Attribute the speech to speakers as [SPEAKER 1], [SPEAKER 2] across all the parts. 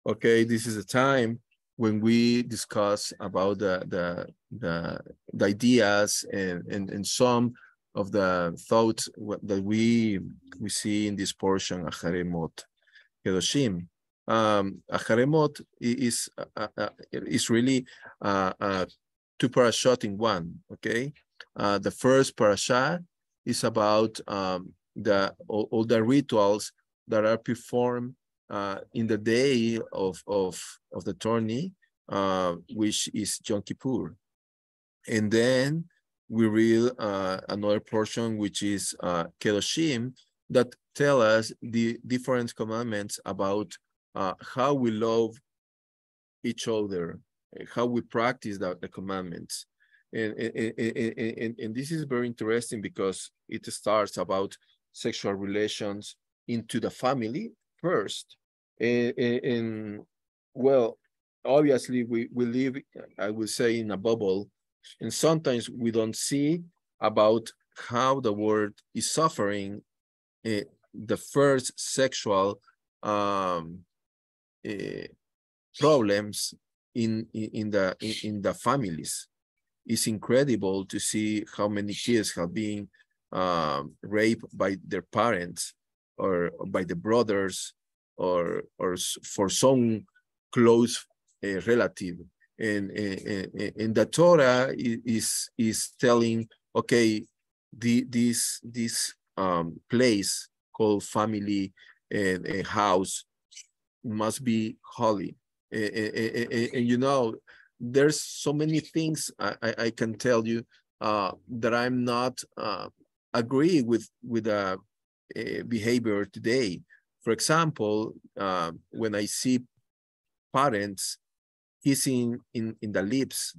[SPEAKER 1] Okay, this is a time when we discuss about the ideas and some of the thoughts that we see in this portion, Achare Kedoshim. Achare is really two parashot in one. Okay, the first parasha is about all the rituals that are performed in the day of the tourney, which is Yom Kippur. And then we read another portion, which is Kedoshim, that tell us the different commandments about how we love each other, how we practice the commandments. And this is very interesting because it starts about sexual relations into the family first. And well, obviously we live, I would say, in a bubble, and sometimes we don't see about how the world is suffering the first sexual problems in the families. It's incredible to see how many kids have been raped by their parents or by the brothers or for some close relative. And the Torah is telling, okay, this place called family and a house must be holy. And you know, there's so many things I can tell you that I'm not agree with the behavior today. For example, when I see parents kissing in the lips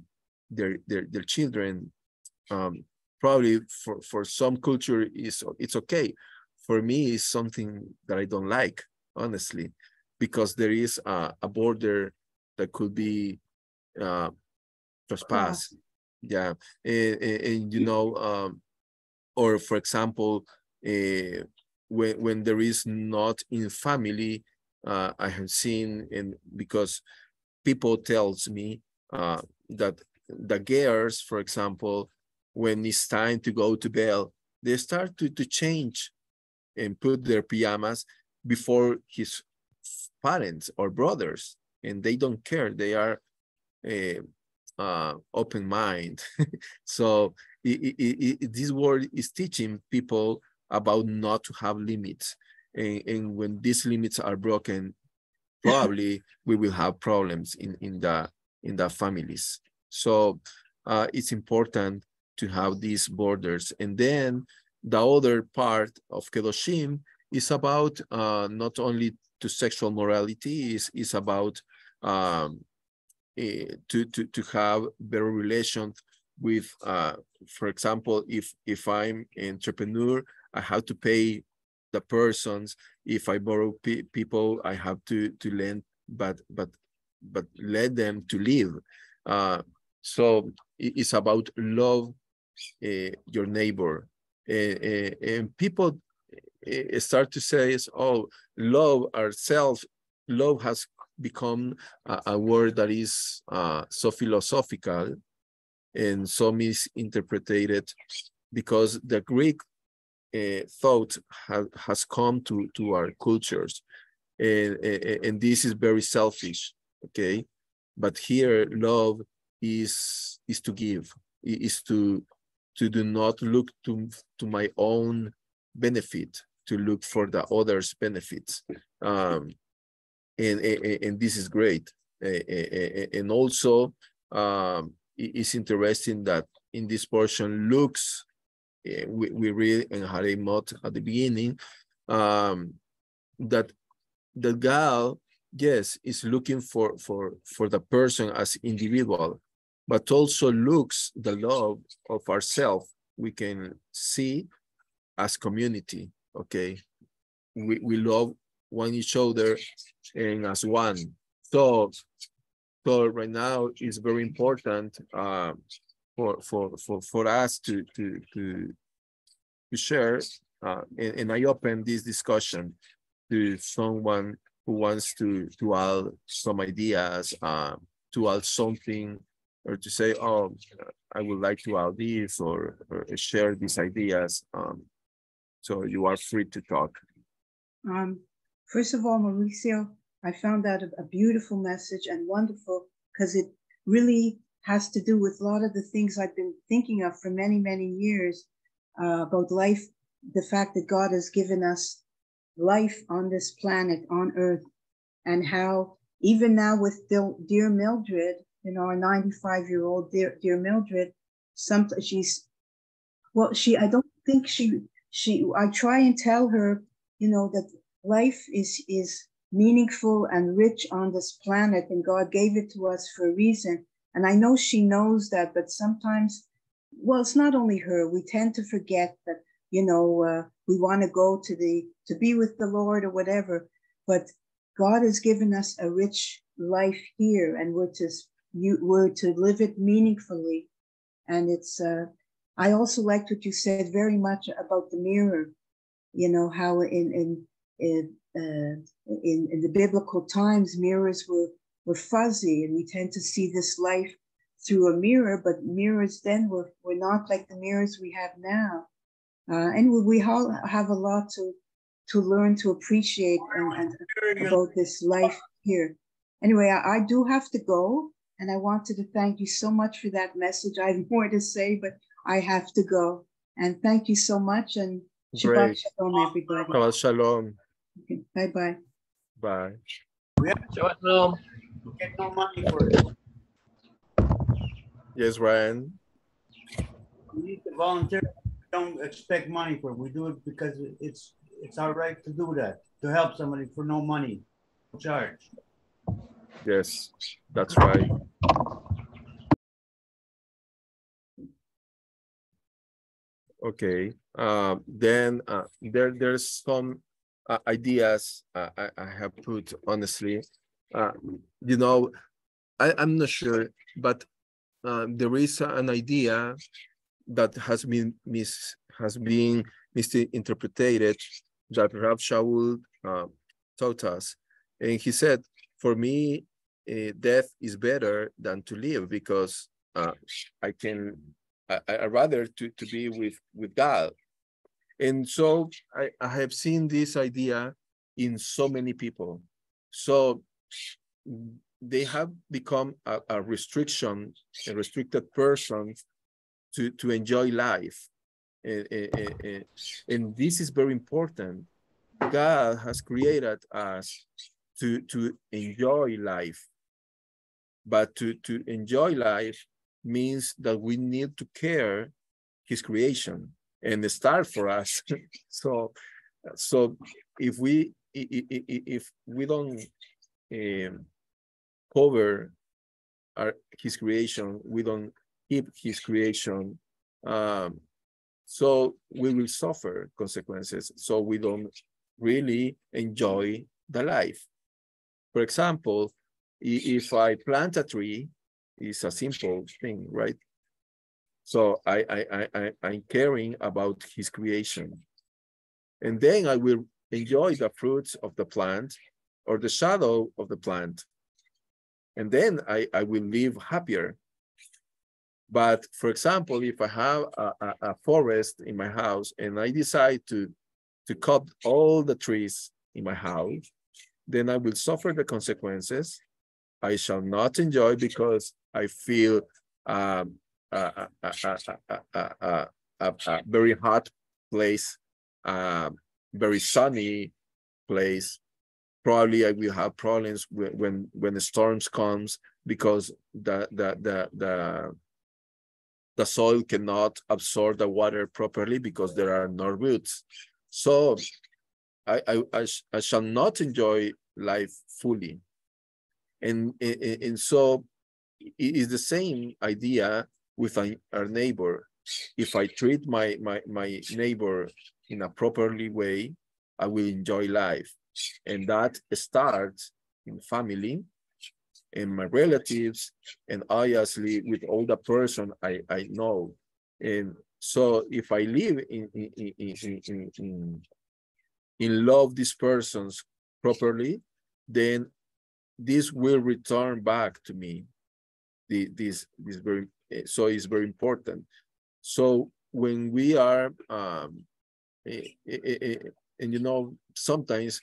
[SPEAKER 1] their children, probably for some culture it's okay. For me, it's something that I don't like, honestly, because there is a border that could be trespass. Yeah, and you know, or for example, when there is not in family, I have seen, and because people tells me that the girls, for example, when it's time to go to bed, they start to change and put their pajamas before his parents or brothers, and they don't care. They are open mind. So this word is teaching people about not to have limits, and when these limits are broken, probably we will have problems in the families. So it's important to have these borders. And then the other part of Kedoshim is about not only to sexual morality, is about to have better relations with, for example, if I'm an entrepreneur, I have to pay the persons. If I borrow people, I have to lend, but let them to live. So it's about love your neighbor, and people start to say, oh, love ourselves. Love has become a word that is so philosophical and so misinterpreted, because the Greek thought has come to our cultures, and this is very selfish. Okay, but here love is to give, is to do not look to my own benefit, to look for the others' benefits. And this is great. And also it's interesting that in this portion looks, we read in Haremot at the beginning, that the gal, yes, is looking for the person as individual, but also looks the love of ourselves. We can see as community. Okay, we love one each other and as one. So right now it's very important for us to share, and I open this discussion to someone who wants to add some ideas, to add something, or to say, oh, I would like to add this, or share these ideas. So you are free to talk.
[SPEAKER 2] First of all, Mauricio, I found that a beautiful message and wonderful, because it really has to do with a lot of the things I've been thinking of for many, many years, about life, the fact that God has given us life on this planet, on Earth, and how even now with dear Mildred, our 95-year-old dear Mildred, I don't think I try and tell her, that life is meaningful and rich on this planet, and God gave it to us for a reason. And I know she knows that, but sometimes, well, it's not only her. We tend to forget that, we want to go to be with the Lord or whatever. But God has given us a rich life here, and we're to live it meaningfully. And it's, I also liked what you said very much about the mirror. How in the biblical times, mirrors were fuzzy, and we tend to see this life through a mirror, but mirrors then were not like the mirrors we have now. And we all have a lot to learn to appreciate and about this life here. Anyway, I do have to go, and I wanted to thank you so much for that message. I have more to say, but I have to go. And thank you so much, and Shabbat Shalom, everybody.
[SPEAKER 1] Shabbat Shalom.
[SPEAKER 2] Okay, bye-bye.
[SPEAKER 1] Bye.
[SPEAKER 3] Shabbat Shalom.
[SPEAKER 4] We get no money for it.
[SPEAKER 1] Yes, Ryan.
[SPEAKER 4] We need to volunteer. We don't expect money for it. We do it because it's our right to do that, to help somebody for no money, no charge.
[SPEAKER 1] Yes, that's right. Okay. Then there's some ideas I have put, honestly. I'm not sure, but there is an idea that has been misinterpreted that Rav Shaul taught us, and he said, for me, death is better than to live, because I rather to be with God. And so I have seen this idea in so many people. So they have become a restricted person to enjoy life. And this is very important. God has created us to enjoy life. But to enjoy life means that we need to care his creation and start for us. so if we don't cover his creation, we don't keep his creation, so we will suffer consequences. So we don't really enjoy the life. For example, if I plant a tree, it's a simple thing, right? So I'm caring about his creation. And then I will enjoy the fruits of the plant or the shadow of the plant. And then I will live happier. But for example, if I have a forest in my house and I decide to cut all the trees in my house, then I will suffer the consequences. I shall not enjoy because I feel a very hot place, very sunny place. Probably I will have problems when the storms comes, because the soil cannot absorb the water properly because there are no roots. So I shall not enjoy life fully. And so it is the same idea with our neighbor. If I treat my neighbor in a properly way, I will enjoy life. And that starts in family, and my relatives, and obviously with all the person I know. And so if I live in love these persons properly, then this will return back to me. This very, so it's very important. So when we are, and you know, sometimes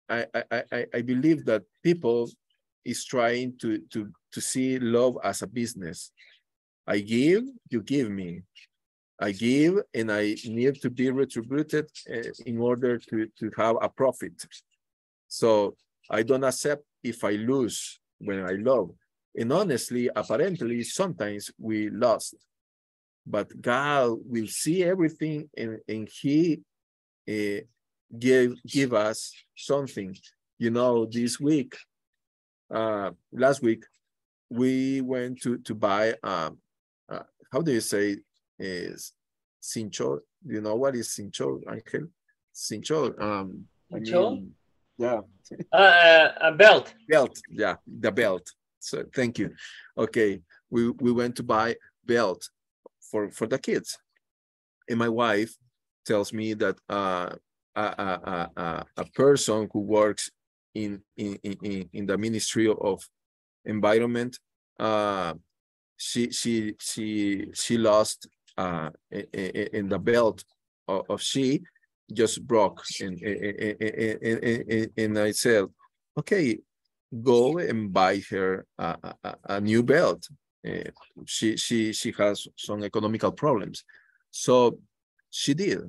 [SPEAKER 1] I believe that people is trying to see love as a business. I give, you give me. I give, and I need to be retributed in order to have a profit. So I don't accept if I lose when I love. And honestly, apparently, sometimes we lost. But God will see everything, and He give us something. You know, this week, last week, we went to buy, how do you say, is cincho? Do you know what is cincho, Angel? Cincho, I mean, yeah.
[SPEAKER 3] A belt.
[SPEAKER 1] Belt, yeah, the belt. So thank you. Okay, we went to buy belt for the kids, and my wife tells me that a person who works in the Ministry of Environment, she lost in the belt of she just broke, and I said, okay, go and buy her a new belt. She has some economical problems, so she did,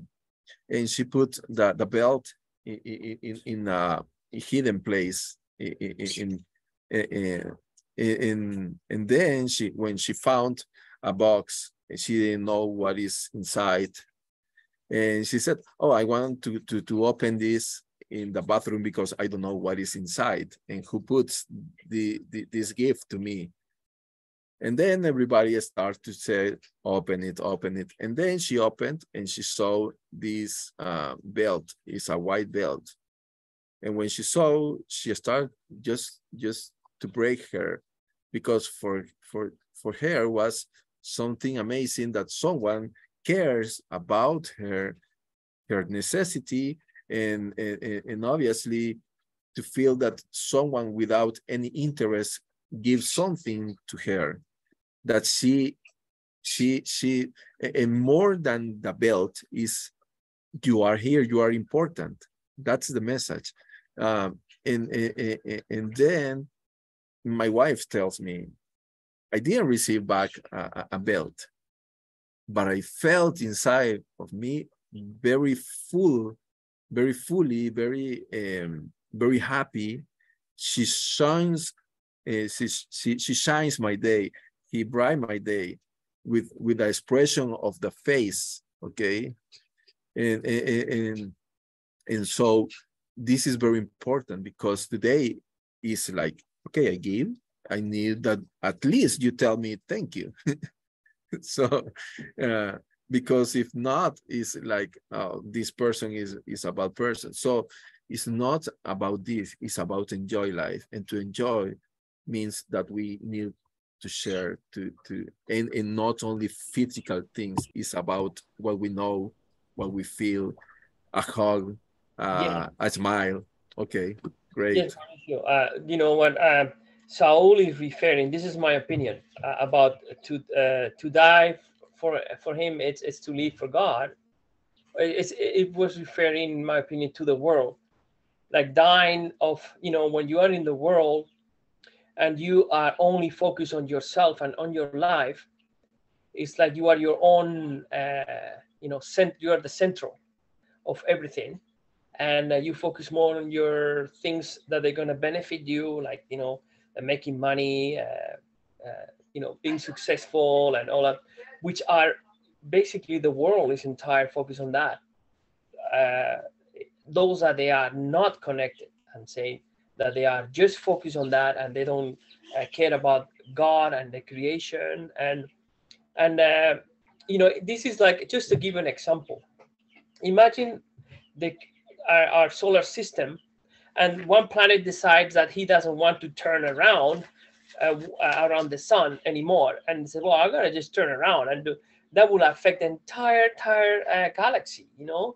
[SPEAKER 1] and she put the belt in a hidden place and then when she found a box, she didn't know what is inside, and she said, oh, I want to open this in the bathroom because I don't know what is inside and who puts this gift to me. And then everybody started to say, open it. And then she opened and she saw this belt. It's a white belt. And when she saw, she started just to break her, because for her was something amazing that someone cares about her necessity, and obviously to feel that someone without any interest gives something to her, that she and more than the belt is, you are here, you are important. That's the message. And then my wife tells me, I didn't receive back a belt, but I felt inside of me very full, very fully, very happy. She shines, she shines my day. He bright my day with the expression of the face. Okay, and so this is very important, because today is like, okay, I give. I need that at least you tell me thank you. So, because if not, it's like, this person is a bad person. So it's not about this, it's about enjoy life. And to enjoy means that we need to share, and not only physical things, it's about what we know, what we feel, a hug, a smile. Okay, great.
[SPEAKER 3] Yes, you know what Saul is referring. This is my opinion about to die for him. It's to live for God. It was referring, in my opinion, to the world, like dying of, you know, when you are in the world and you are only focused on yourself and on your life. It's like you are your own, you know, you are the central of everything, and you focus more on your things that are going to benefit you, like, you know, making money, you know, being successful and all that, which are basically the world is entire focus on that. Those that they are not connected and say that they are just focused on that, and they don't care about God and the creation, and you know, this is like, just to give an example, imagine the our solar system, and one planet decides that he doesn't want to turn around around the sun anymore, and say, well, I'm gonna just turn around and do that. Will affect the entire galaxy, you know.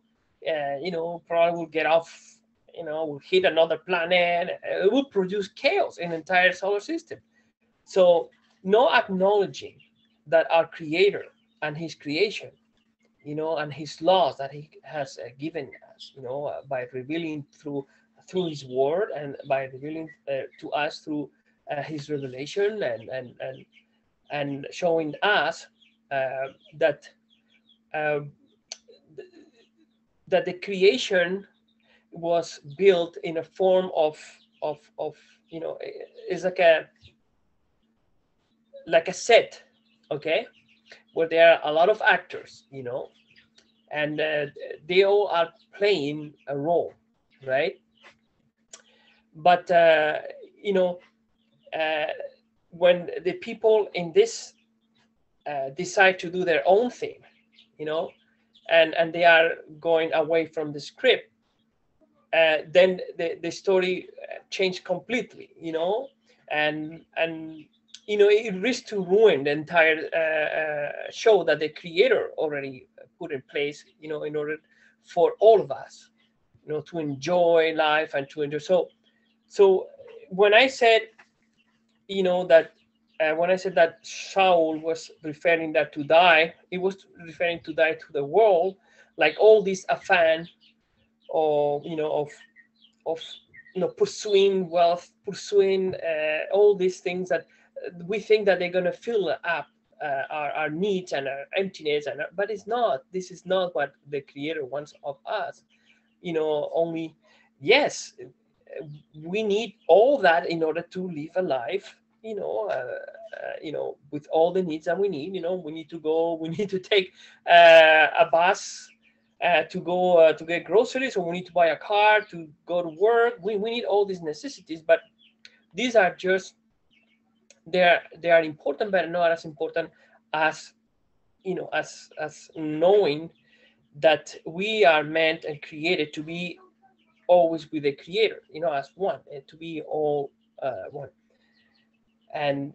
[SPEAKER 3] Probably will get off will hit another planet. It will produce chaos in the entire solar system. So no acknowledging that our creator and his creation, and his laws that he has given us, by revealing through his word, and by revealing to us through his revelation, and showing us that uh, that the creation was built in a form of is like a set, okay, where there are a lot of actors, and they all are playing a role, right? But uh, when the people in this decide to do their own thing, and they are going away from the script, then the story changed completely, and it risks to ruin the entire show that the creator already put in place, in order for all of us, to enjoy life and to enjoy. So when I said, that when I said that Shaul was referring that to die, it was referring to die to the world, like all this affair of of pursuing wealth, pursuing all these things that we think that they're going to fill up our needs and our emptiness, but it's not. This is not what the creator wants of us. Only, yes, we need all that in order to live a life, with all the needs that we need. We need to go, we need to take a bus to go to get groceries, or we need to buy a car to go to work. We need all these necessities, but these are just, they are important, but not as important as as knowing that we are meant and created to be always with the creator, as one, and to be all one. And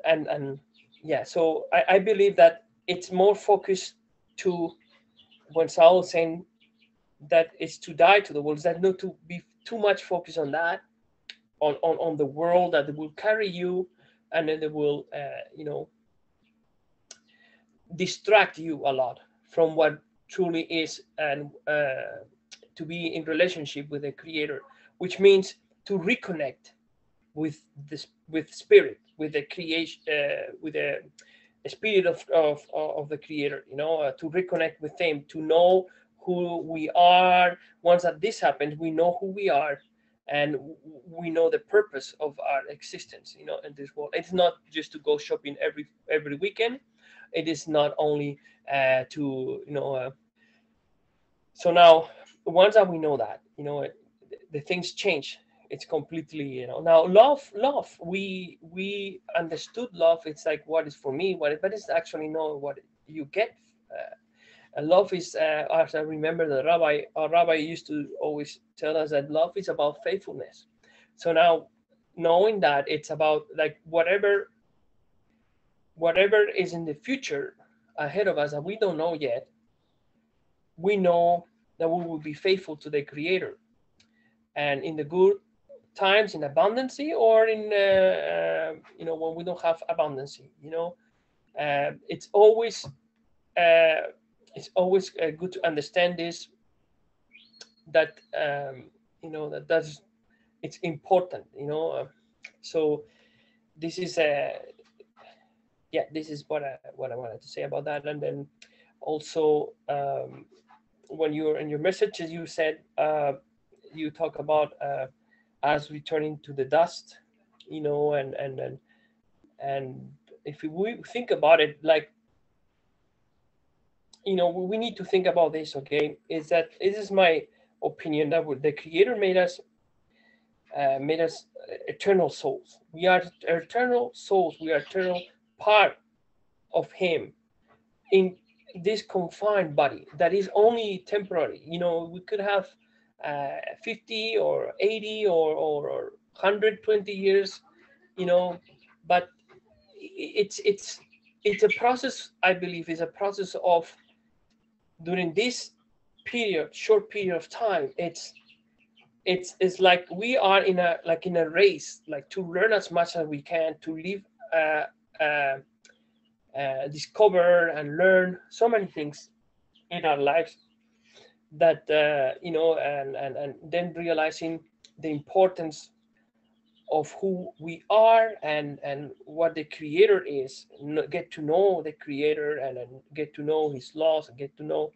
[SPEAKER 3] yeah, so I believe that it's more focused to, when Saul is saying that it's to die to the world, is that not to be too much focused on that, on the world that will carry you, and then they will distract you a lot from what truly is, and to be in relationship with the creator, which means to reconnect with this, with spirit, with the creation, with the spirit of the creator, to reconnect with him, to know who we are. Once that this happens, we know who we are, and we know the purpose of our existence, in this world. It's not just to go shopping every weekend. It is not only to so now, once that we know that, the things change. It's completely, now love, we understood love. It's like, what is for me, but it's actually not what you get. And love is, as I remember, our rabbi used to always tell us that love is about faithfulness. So now, knowing that it's about, like, whatever is in the future ahead of us that we don't know yet, we know that we will be faithful to the creator, and in the good times, in abundance, or in when we don't have abundance, it's always good to understand this, that that's it's important, so this is this is what I wanted to say about that. And then also, when you're in your messages, you said, you talk about us returning to the dust, and if we think about it, like, we need to think about this, okay? Is that, this is my opinion, that the creator made us eternal souls. We are eternal souls. We are eternal part of him in this confined body that is only temporary. We could have 50 or 80 or 120 years, but it's a process. I believe is a process of, during this short period of time, it's it's like we are in a race, like to learn as much as we can, to live, discover and learn so many things in our lives, that and then realizing the importance of who we are, and what the creator is. Get to know the creator, and get to know his laws, and get to know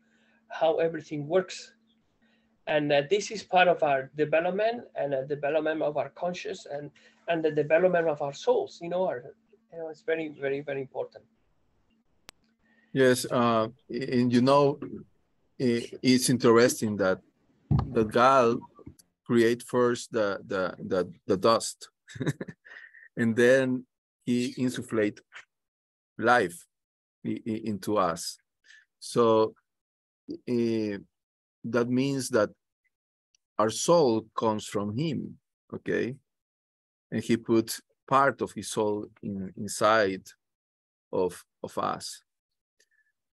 [SPEAKER 3] how everything works. And this is part of our development, and a development of our conscious, and the development of our souls. It's very, very, very important.
[SPEAKER 1] Yes, and it's interesting that God create first the dust, and then he insufflate life into us. So that means that our soul comes from him, okay? And he put part of his soul inside of us.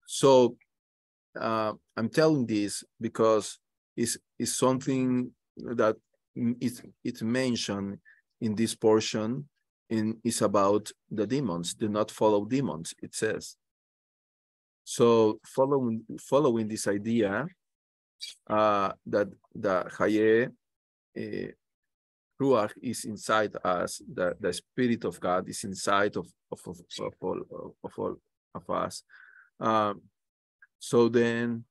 [SPEAKER 1] So I'm telling this because it's something that it's mentioned in this portion, and it's about the demons. Do not follow demons, it says. So following this idea, that the Achare Ruach is inside us, the Spirit of God is inside of all of us. So then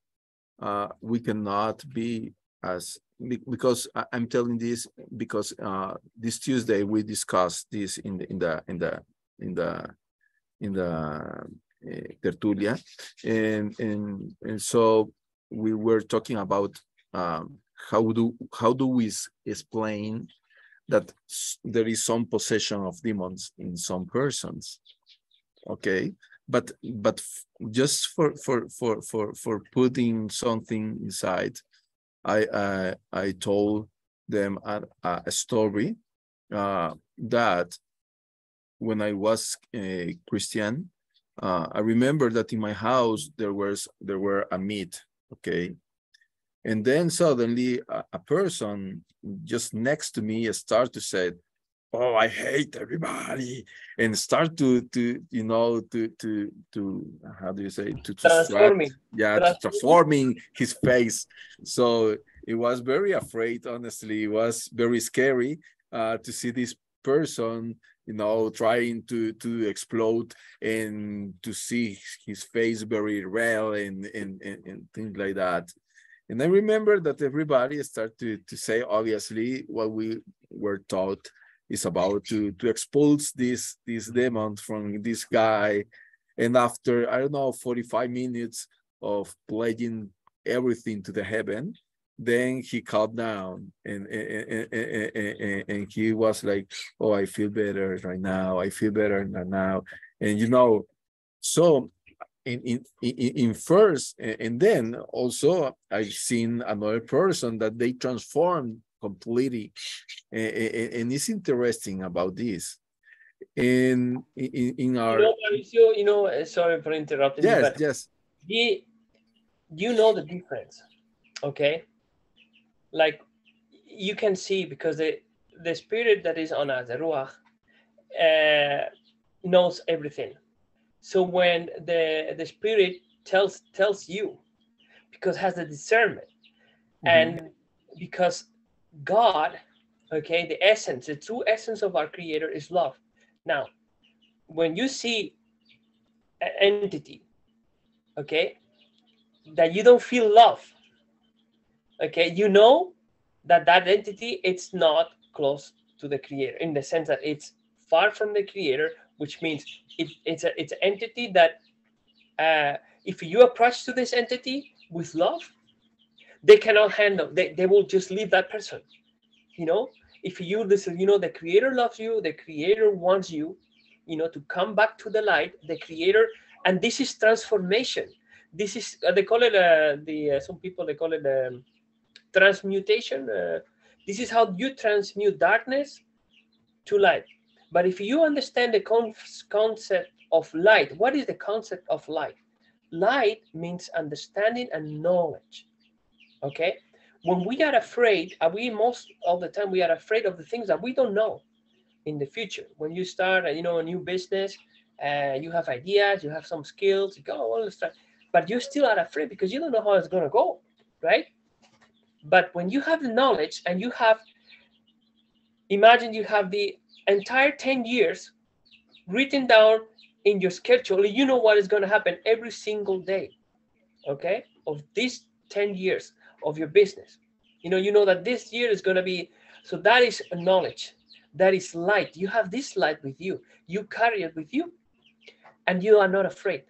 [SPEAKER 1] we cannot be as, because I'm telling this because this Tuesday we discussed this in the tertulia, and so we were talking about how do we explain that there is some possession of demons in some persons, okay? But just for putting something inside, I told them a story that when I was a Christian, I remember that in my house there were a meat, okay, and then suddenly a person just next to me start to say, "Oh, I hate everybody," and start to how do you say, to
[SPEAKER 3] Transforming.
[SPEAKER 1] to transforming his face. So it was very afraid, honestly. It was very scary to see this person, trying to explode, and to see his face very red and things like that. And I remember that everybody started to say, obviously, what we were taught is about to expulse this demon from this guy. And after, I don't know, 45 minutes of pledging everything to the heaven, then he calmed down, and he was like, "Oh, I feel better right now. I feel better now." And so in first, and then also I've seen another person that they transformed completely, and it's interesting about this. In our
[SPEAKER 3] Sorry for interrupting you,
[SPEAKER 1] yes,
[SPEAKER 3] but
[SPEAKER 1] yes,
[SPEAKER 3] you know the difference, okay? Like, you can see, because the spirit that is on us, the Ruach, knows everything. So when the spirit tells you, because it has the discernment, and because God, okay, the true essence of our creator is love. Now, when you see an entity, okay, that you don't feel love, okay, you know that entity, it's not close to the creator, in the sense that it's far from the creator, which means it's an entity that if you approach to this entity with love, they cannot handle, they will just leave that person. If you listen, the creator loves you, the creator wants you, to come back to the light, the creator. And this is transformation. This is they call it some people, they call it transmutation. This is how you transmute darkness to light. But if you understand the concept of light, what is the concept of light? Light means understanding and knowledge. Okay, when we are afraid, we most of the time we are afraid of the things that we don't know in the future. When you start, a new business, you have ideas, you have some skills, you go, well, let's try, but you still are afraid because you don't know how it's going to go, right? But when you have the knowledge and you have, imagine you have the entire 10 years written down in your schedule, you know what is going to happen every single day, okay, of these 10 years of your business. You know that this year is going to be, so that is knowledge. That is light. You have this light with you. You carry it with you, and you are not afraid.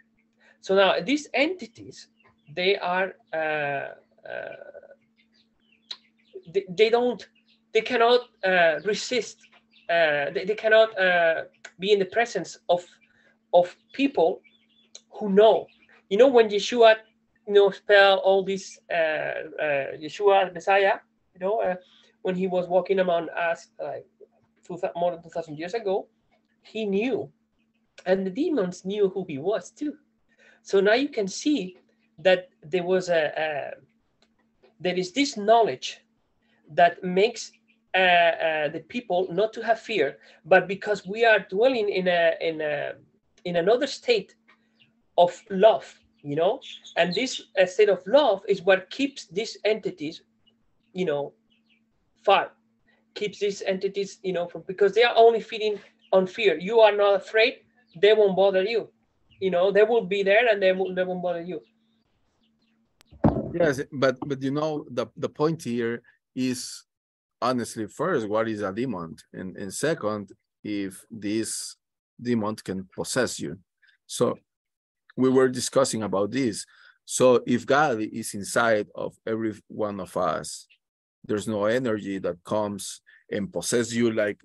[SPEAKER 3] So now these entities, they are, they cannot resist. They cannot be in the presence of people who know. When Yeshua, spell all these, Yeshua, Messiah, when he was walking among us, like more than 2,000 years ago, he knew, and the demons knew who he was too. So now you can see that there is this knowledge that makes the people not to have fear, but because we are dwelling in another state of love, and this state of love is what keeps these entities, far. Keeps these entities, because they are only feeding on fear. You are not afraid, they won't bother you. They will be there and they won't bother you.
[SPEAKER 1] Yes, but the point here is, honestly, first, what is a demon? And second, if this demon can possess you. So we were discussing about this. So if God is inside of every one of us, there's no energy that comes and possess you like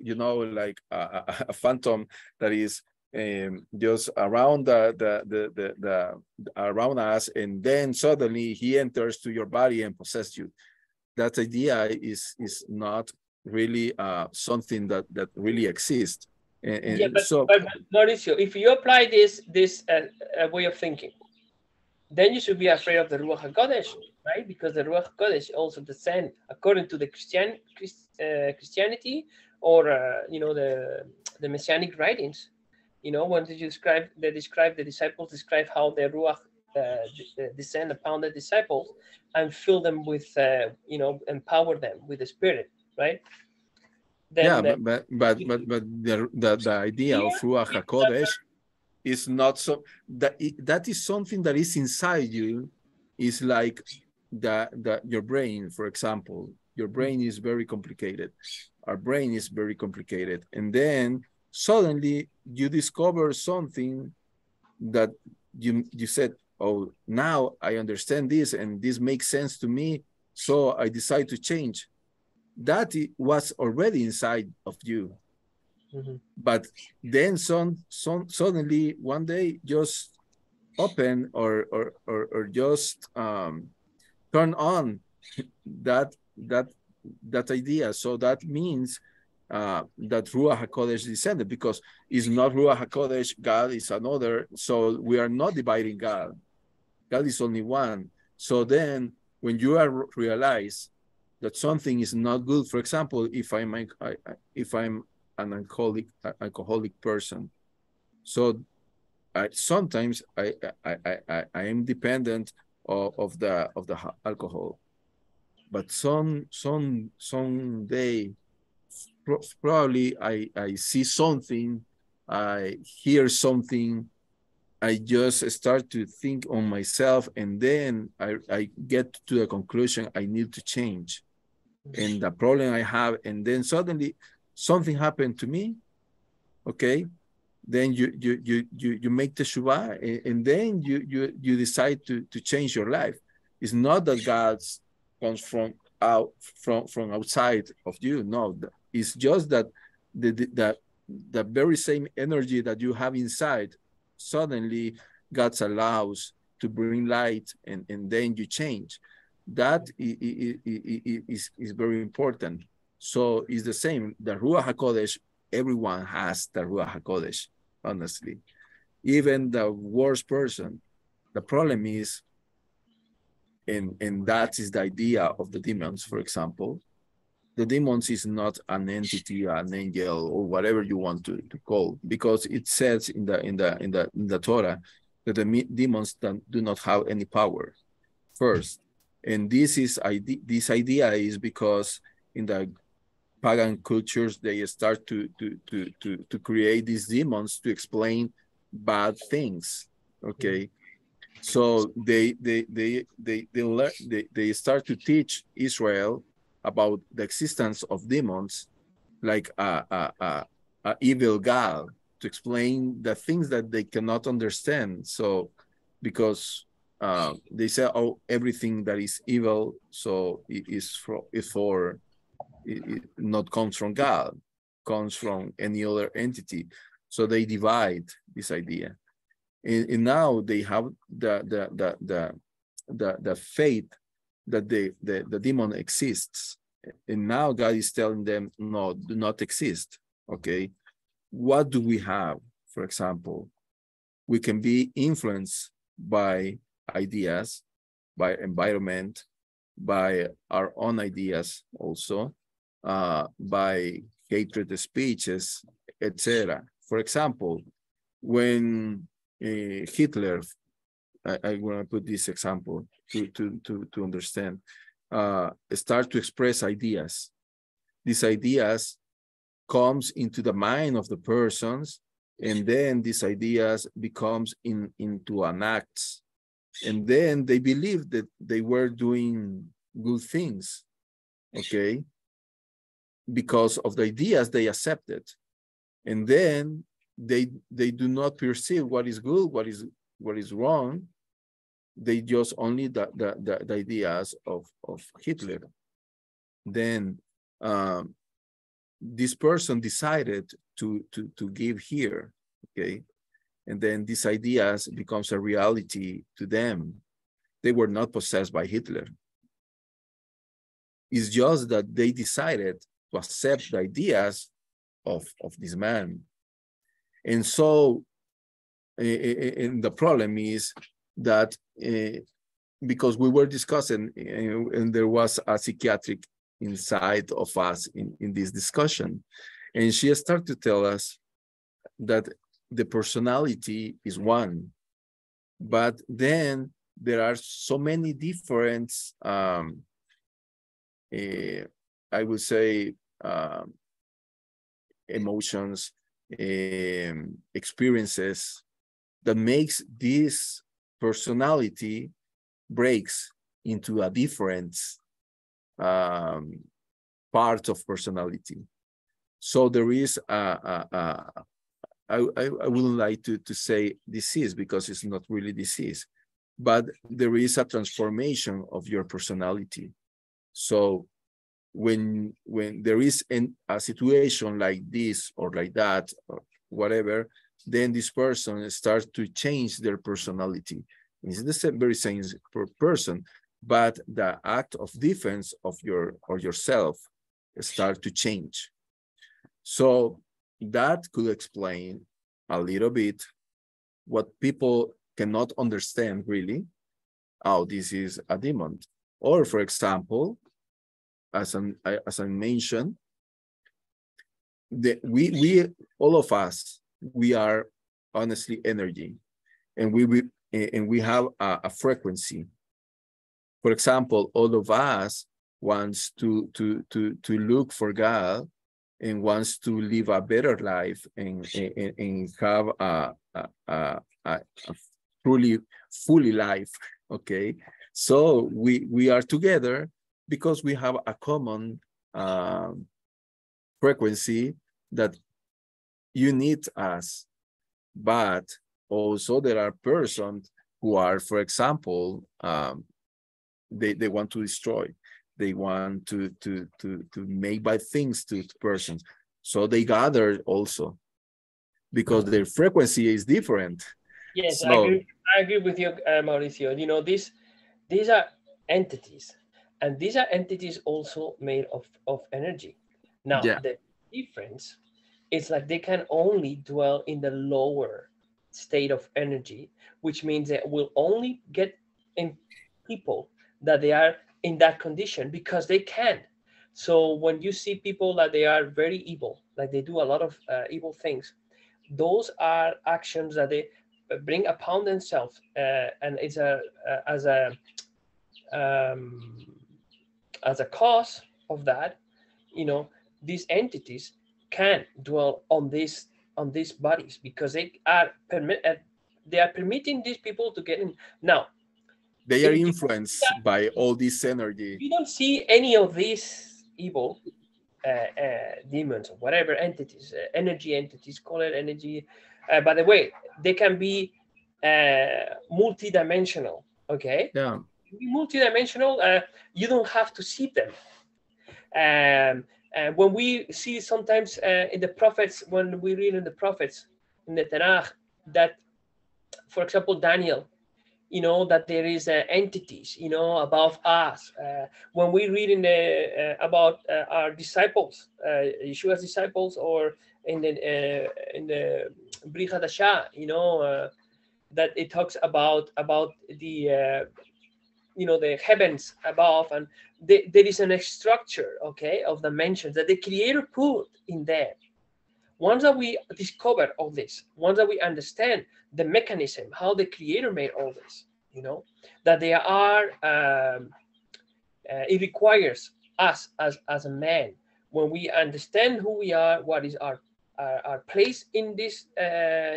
[SPEAKER 1] a phantom that is just around around us, and then suddenly he enters to your body and possesses you. That idea is not really something that really exists.
[SPEAKER 3] But Mauricio, if you apply this way of thinking, then you should be afraid of the Ruach HaKodesh, right? Because the Ruach HaKodesh also descend according to the Christianity, or the Messianic writings. When they describe the disciples, describe how the Ruach descend upon the disciples and fill them with, empower them with the Spirit, right?
[SPEAKER 1] Then but the idea of Ruach HaKodesh is not so that is something that is inside you. Is like your brain, for example. Your brain is very complicated. Our brain is very complicated, and then suddenly you discover something that you said, oh, now I understand this and this makes sense to me, so I decide to change. That was already inside of you. Mm-hmm. But then suddenly one day just open or just turn on that idea. So that means that Ruach HaKodesh descended, because it's not Ruach HaKodesh, God is another. So we are not dividing God. God is only one. So then when you realize that something is not good, for example, if I'm an alcoholic person, so sometimes I am dependent of the alcohol, but someday probably I see something, I hear something, I just start to think on myself, and then I get to the conclusion I need to change. And the problem I have, and then suddenly something happened to me, okay? Then you make teshuvah, and then you decide to change your life. It's not that God comes from outside of you. No, it's just that the very same energy that you have inside, suddenly God allows to bring light, and then you change. That is very important. So it's the same. The Ruach HaKodesh, everyone has the Ruach HaKodesh, honestly. Even the worst person. The problem is and that is the idea of the demons. For example, the demons is not an entity, an angel, or whatever you want to call, because it says in the Torah that the demons do not have any power first. And this idea is because in the pagan cultures they start to create these demons to explain bad things. Okay, so they start to teach Israel about the existence of demons, like a evil God, to explain the things that they cannot understand. So because they say, oh, everything that is evil, so it not comes from God, comes from any other entity. So they divide this idea, and now they have the faith that the demon exists, and now God is telling them, no, do not exist. Okay, what do we have? For example, we can be influenced by ideas, by environment, by our own ideas also, by hatred speeches, etc. For example, when Hitler, I want to put this example to understand, start to express ideas. These ideas comes into the mind of the persons, and then these ideas becomes into an acts, and then they believe that they were doing good things, okay, because of the ideas they accepted, and then they do not perceive what is good, what is wrong. They just only the ideas of Hitler. Then this person decided to give here, okay, and then these ideas becomes a reality to them. They were not possessed by Hitler. It's just that they decided to accept the ideas of this man. And so, and the problem is that because we were discussing, and there was a psychiatric inside of us in this discussion, and she started to tell us that the personality is one, but then there are so many different, I would say, emotions, experiences that makes this personality breaks into a different part of personality. So there is I wouldn't like to say disease, because it's not really disease, but there is a transformation of your personality. So when there is a situation like this or like that or whatever, then this person starts to change their personality. It's the same, very same person, but the act of defense of yourself start to change. So that could explain a little bit what people cannot understand really. Oh, this is a demon. Or for example, as I mentioned, we all of us, we are honestly energy, and we have a frequency. For example, all of us wants to look for God, and wants to live a better life, and have a truly fully life. Okay, so we are together because we have a common frequency that unite us. But also there are persons who are, for example, they want to destroy. They want to make bad things to persons. So they gather also because their frequency is different.
[SPEAKER 3] Yes,
[SPEAKER 1] so,
[SPEAKER 3] I agree with you, Mauricio. You know, these are entities, and these are entities also made of energy. Now,
[SPEAKER 1] yeah,
[SPEAKER 3] the difference is like they can only dwell in the lower state of energy, which means that will only get in people that they are in that condition because they can. So when you see people that they are very evil, like they do a lot of evil things, those are actions that they bring upon themselves, and it's as a cause of that, these entities can dwell on these bodies because they are permitting these people to get in. Now,
[SPEAKER 1] they are influenced by all this energy.
[SPEAKER 3] You don't see any of these evil demons or whatever entities, energy entities, call it energy. By the way, they can be multidimensional. Okay.
[SPEAKER 1] Yeah.
[SPEAKER 3] Multidimensional. You don't have to see them. And when we see sometimes in the prophets, when we read in the prophets in the Tanakh, that, for example, Daniel, that there is entities, above us. When we read in the about our disciples, Yeshua's disciples, or in the Brit Hadashah, that it talks about the the heavens above, and there is a structure, okay, of dimensions that the Creator put in there. Once that we discover all this, once that we understand the mechanism, how the Creator made all this, that they are, it requires us as a man, when we understand who we are, what is our place in this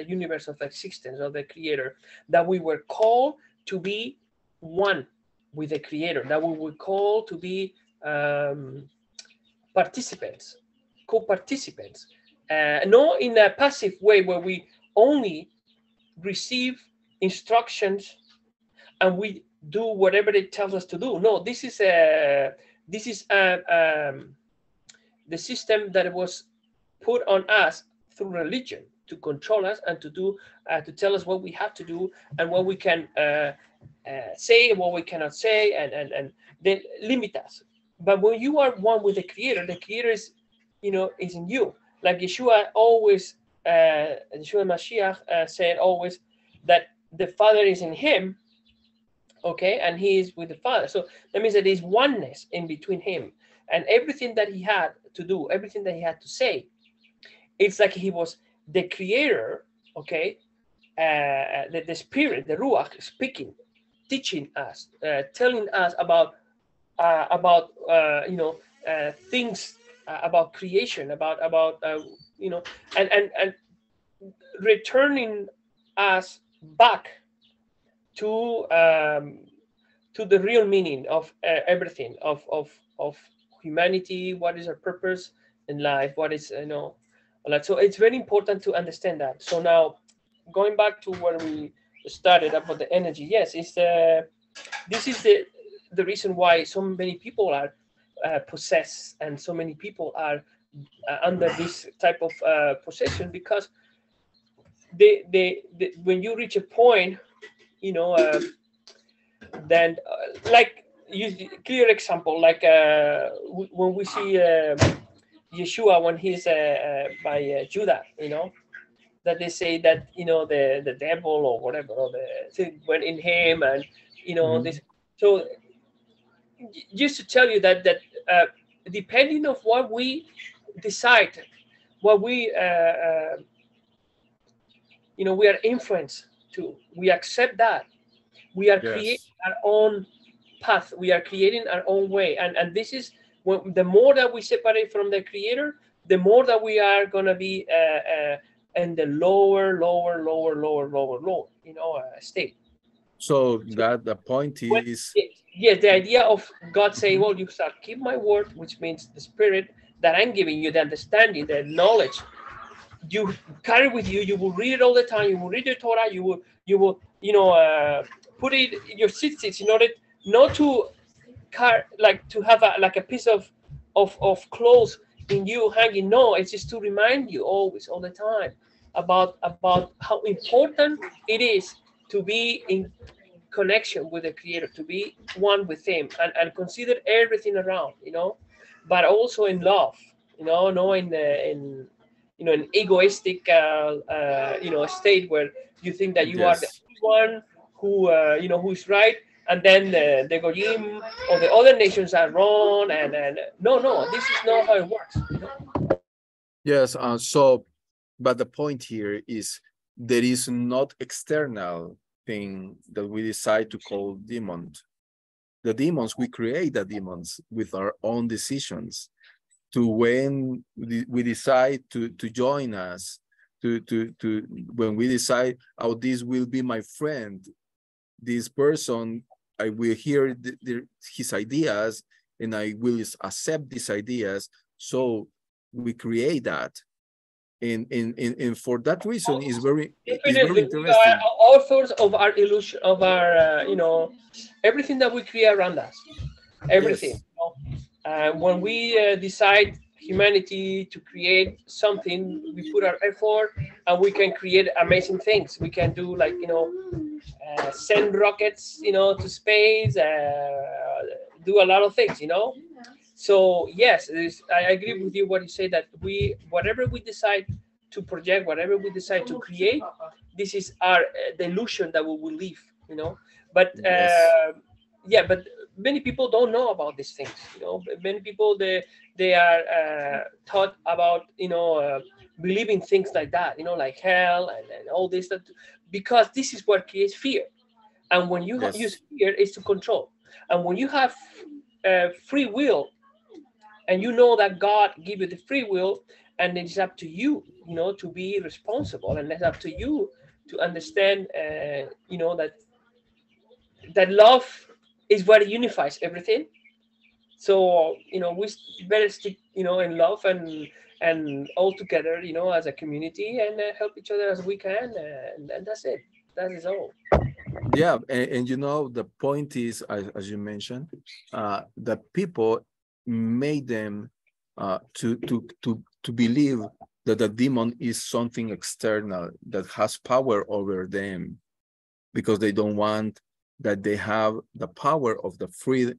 [SPEAKER 3] universe of existence of the Creator, that we were called to be one with the Creator, that we were called to be participants, co-participants, not in a passive way where we only receive instructions and we do whatever it tells us to do. No, this is the system that was put on us through religion to control us and to do to tell us what we have to do and what we can say and what we cannot say, and they limit us. But when you are one with the Creator is is in you. Like Yeshua always, Yeshua Mashiach said always that the Father is in him, okay, and he is with the Father. So that means that there is oneness in between him, and everything that he had to do, everything that he had to say, it's like he was the Creator, okay, the Spirit, the Ruach, speaking, teaching us, telling us about things about creation, about and returning us back to the real meaning of everything, of humanity. What is our purpose in life? What is all that. So it's very important to understand that. So now, going back to where we started about the energy, yes, this is the reason why so many people are possessed, and so many people are under this type of possession, because they when you reach a point, then like clear example, like when we see Yeshua when he's by Judah, that they say that the devil or whatever, or the thing went in him, and this. So just to tell you that depending on what we decide, what we we are influenced to, we accept that we are creating our own path, we are creating our own way, and this is when the more that we separate from the Creator, the more that we are going to be in the lower state.
[SPEAKER 1] So that the point is,
[SPEAKER 3] yes, the idea of God saying, well, you shall keep my word, which means the Spirit that I'm giving you, the understanding, the knowledge, you carry with you. You will read it all the time. You will read the Torah. You will put it in your seats in order not to to have a piece of clothes in you hanging. No, it's just to remind you always, all the time, about how important it is to be in connection with the Creator, to be one with Him, and consider everything around, but also in love, not in an egoistic state where you think that you are the one who who is right, and then the Goyim or the other nations are wrong, and no, this is not how it works. You know?
[SPEAKER 1] Yes. So, but the point here is there is not external thing that we decide to call demons. The demons, we create the demons with our own decisions. To when we decide to join us, to when we decide, oh, this will be my friend, this person, I will hear his ideas and I will accept these ideas. So we create that. And for that reason, it's very
[SPEAKER 3] Definitely, we
[SPEAKER 1] interesting.
[SPEAKER 3] are authors of our illusion, of our, everything that we create around us, everything.
[SPEAKER 1] Yes.
[SPEAKER 3] You know? When we decide humanity to create something, we put our effort, and we can create amazing things. We can do like, send rockets, to space, do a lot of things, So yes, I agree with you what you say, that whatever we decide to project, whatever we decide to create, this is our the illusion that we will live, But
[SPEAKER 1] Yes.
[SPEAKER 3] yeah, but many people don't know about these things, Many people they are taught about believing things like that, like hell and all this stuff, because this is what creates fear. And when you
[SPEAKER 1] Yes.
[SPEAKER 3] use fear, is to control. And when you have free will, and you know that God give you the free will, and it's up to you, to be responsible, and it's up to you to understand, that love is what unifies everything. So we better stick, in love and all together, as a community, and help each other as we can, and that's it. That is all.
[SPEAKER 1] Yeah, and the point is, as you mentioned, that people made them to believe that the demon is something external that has power over them, because they don't want that they have the power of the free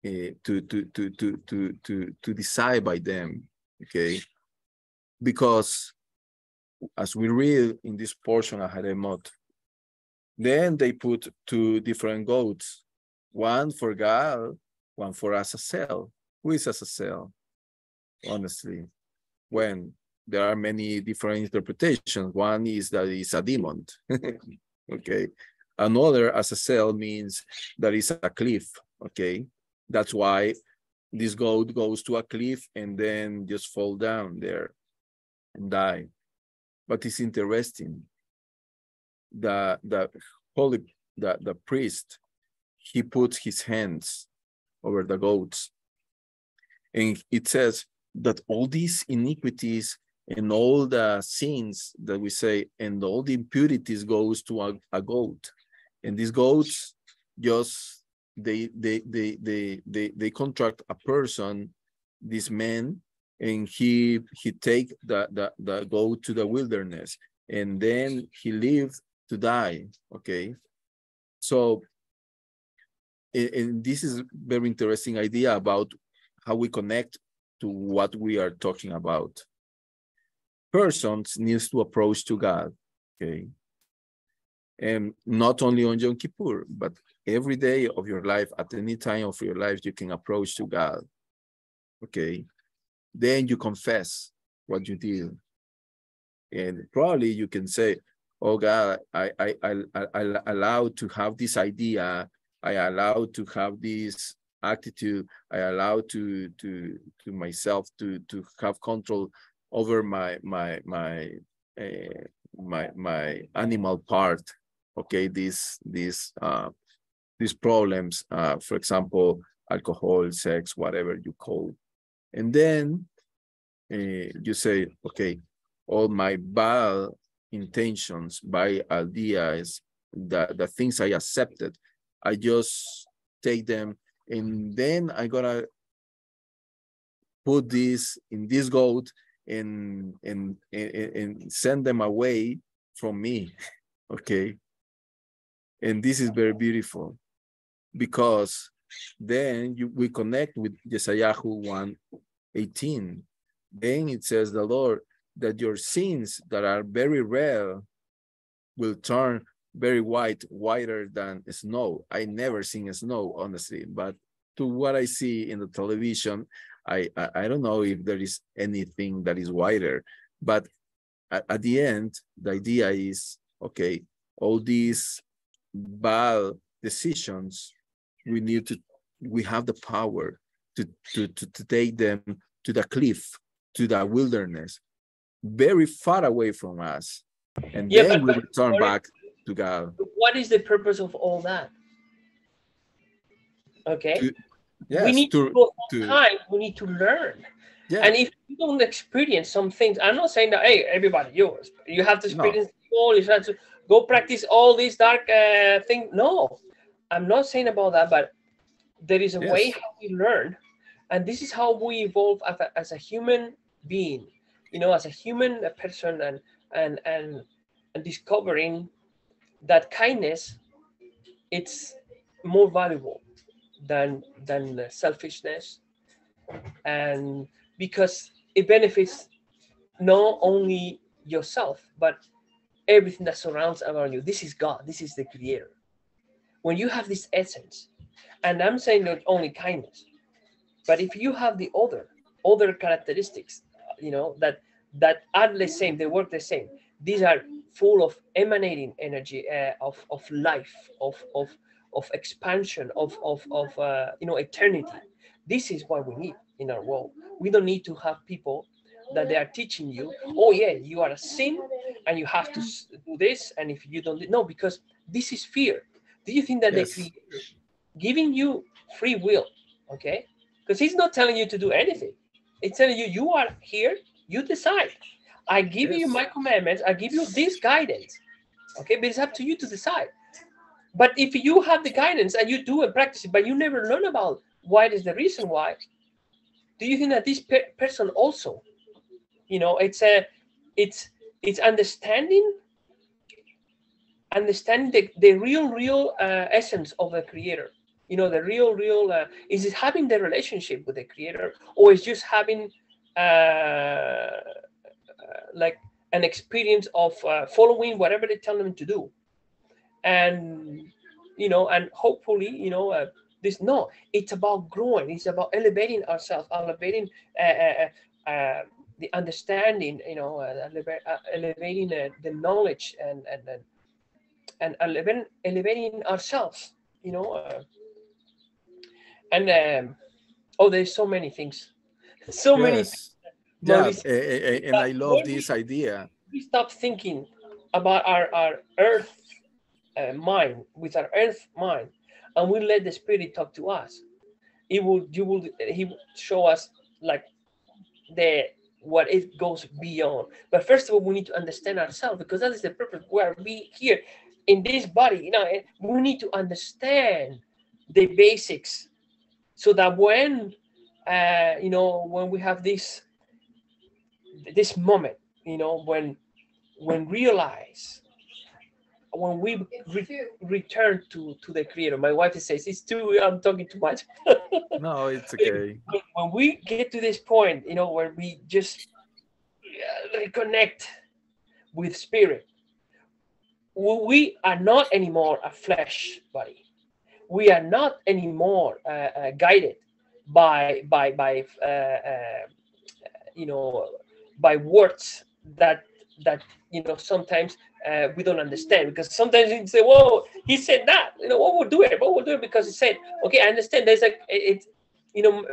[SPEAKER 1] to decide by them. Okay, because as we read in this portion of Haremot, then they put two different goats, one for God, one for Azazel. Who is Azazel? Honestly, when there are many different interpretations. One is that it's a demon. Okay. Another, Azazel, means that it's a cliff. Okay. That's why this goat goes to a cliff and then just fall down there and die. But it's interesting. The priest, he puts his hands over the goats, and it says that all these iniquities and all the sins that we say and all the impurities goes to a goat, and these goats just they contract a person, this man, and he take the goat to the wilderness, and then he lived to die. Okay, so and this is very interesting idea about how we connect to what we are talking about. Persons needs to approach to God, okay, and not only on Yom Kippur, but every day of your life, at any time of your life, you can approach to God. Okay, then you confess what you did, and probably you can say, oh God, I allowed to have this idea, I allowed to have this attitude, I allowed to myself to have control over my animal part. Okay, these problems, for example, alcohol, sex, whatever you call, and then you say, okay, all my bad intentions, by ideas, the things I accepted, I just take them, and then I gotta put this in this goat and send them away from me. Okay, and this is very beautiful, because then we connect with Yeshayahu 1:18. Then it says, the Lord, that your sins that are very rare will turn very white, whiter than snow. I never seen snow, honestly, but to what I see in the television, I don't know if there is anything that is whiter, but at the end, the idea is, okay, all these bad decisions, we have the power to take them to the cliff, to the wilderness, very far away from us. And then we return back to God.
[SPEAKER 3] What is the purpose of all that? Okay.
[SPEAKER 1] Yes,
[SPEAKER 3] we need to go time. We need to learn. Yeah. And if you don't experience some things, I'm not saying that, hey, everybody, you have to experience all, you have to go practice all these dark things. No, I'm not saying about that, but there is a way how we learn. And this is how we evolve as a human being, as a human person, and discovering that kindness, it's more valuable than selfishness, and because it benefits not only yourself but everything that surrounds around you. This is God, this is the creator. When you have this essence, and I'm saying not only kindness, but if you have the other characteristics, that are the same, they work the same. These are full of emanating energy, of life, of expansion, of eternity. This is what we need in our world. We don't need to have people that they are teaching you, oh yeah, you are a sin and you have to do this, and if you don't, no, because this is fear. Do you think that the Creator giving you free will, okay? Because he's not telling you to do anything. It's telling you, you are here, you decide. I give you my commandments, I give you this guidance, okay? But it's up to you to decide. But if you have the guidance and you do and practice it, but you never learn about what is the reason why, do you think that this person also, it's understanding the real essence of the Creator? The real is it having the relationship with the Creator, or is just having like an experience of following whatever they tell them to do, and and hopefully this, no, it's about growing, it's about elevating ourselves, elevating the understanding, elevating the knowledge, and elevating ourselves, and there's so many things, many things.
[SPEAKER 1] And I love this idea.
[SPEAKER 3] We stop thinking about our earth mind, with our earth mind, and we let the Spirit talk to us. He will show us like what it goes beyond. But first of all, we need to understand ourselves, because that is the purpose where we here in this body. We need to understand the basics, so that when when we have this moment, when we return to the Creator. My wife says I'm talking too much.
[SPEAKER 1] No, it's okay.
[SPEAKER 3] When we get to this point, where we just reconnect with Spirit, we are not anymore a flesh body. We are not anymore guided by words that sometimes we don't understand, because sometimes you say, whoa, he said that, what we'll do it because he said, okay, I understand. There's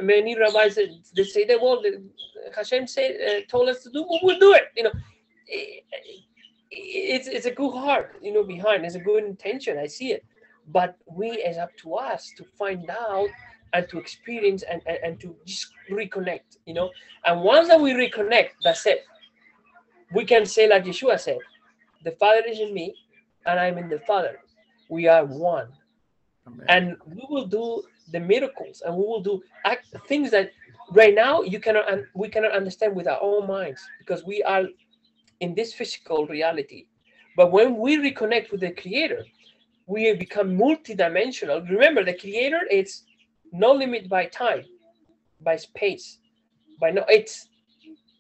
[SPEAKER 3] many rabbis, they say that, well, Hashem said, told us to do, we'll do it. It's a good heart, behind, it's a good intention, I see it, but it's up to us to find out and to experience and to just reconnect, and once that we reconnect, that's it. We can say, like Yeshua said, the Father is in me and I'm in the Father. We are one. Amen. And we will do the miracles, and we will do things that right now we cannot understand with our own minds, because we are in this physical reality. But when we reconnect with the Creator, we become multidimensional. Remember, the Creator, it's no limit by time, by space, it's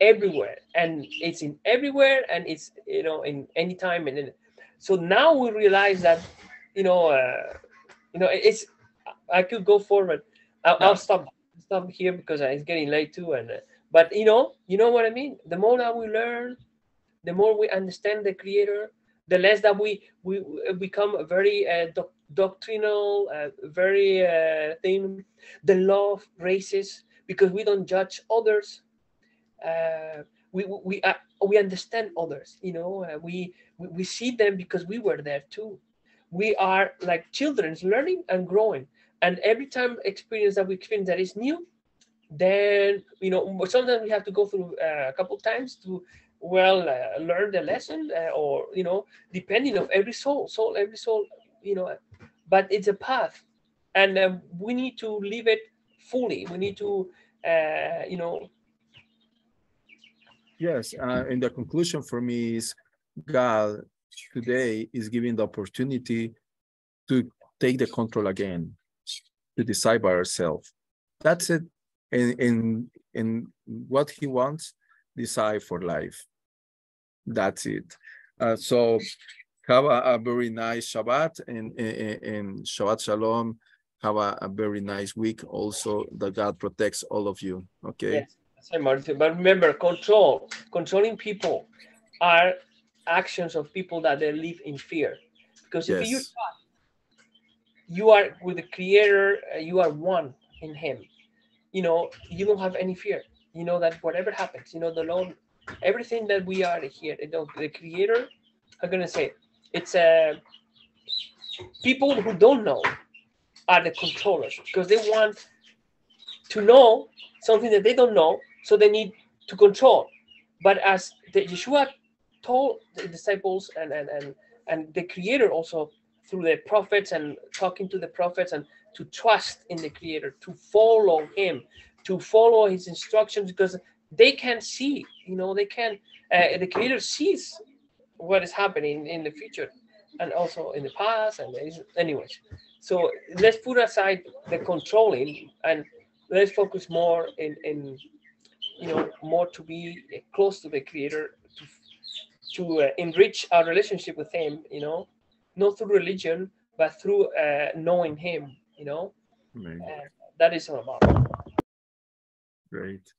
[SPEAKER 3] everywhere, and it's in everywhere, and it's in any time, and So now we realize that, it's, I could go forward. I'll stop here because it's getting late too. And but you know what I mean. The more that we learn, the more we understand the Creator, the less that we become very doctrinal, very thing. The love races because we don't judge others. We understand others. We see them because we were there too. We are like children learning and growing, and every time experience that we experience that is new, then sometimes we have to go through a couple of times to learn the lesson, or depending of every soul, but it's a path, and we need to live it fully. We need to
[SPEAKER 1] Yes, and the conclusion for me is God today is giving the opportunity to take the control again, to decide by ourselves. That's it. And what he wants, decide for life. That's it. So have a very nice Shabbat and Shabbat Shalom. Have a very nice week also, that God protects all of you. Okay.
[SPEAKER 3] Yes. But remember, controlling people are actions of people that they live in fear. Because if you are with the Creator, you are one in Him. You don't have any fear. You know that whatever happens, the Lord, everything that we are here, the Creator, I'm gonna say, it's people who don't know are the controllers because they want to know something that they don't know, so they need to control. But as the Yeshua told the disciples and the Creator also through the prophets and talking to the prophets, and to trust in the Creator, to follow Him, to follow His instructions, because they can see, they can, the Creator sees what is happening in the future and also in the past. And anyways, so let's put aside the controlling and let's focus more in more to be close to the Creator, to enrich our relationship with Him, not through religion, but through knowing Him,
[SPEAKER 1] Right.
[SPEAKER 3] that is all about.
[SPEAKER 1] Great.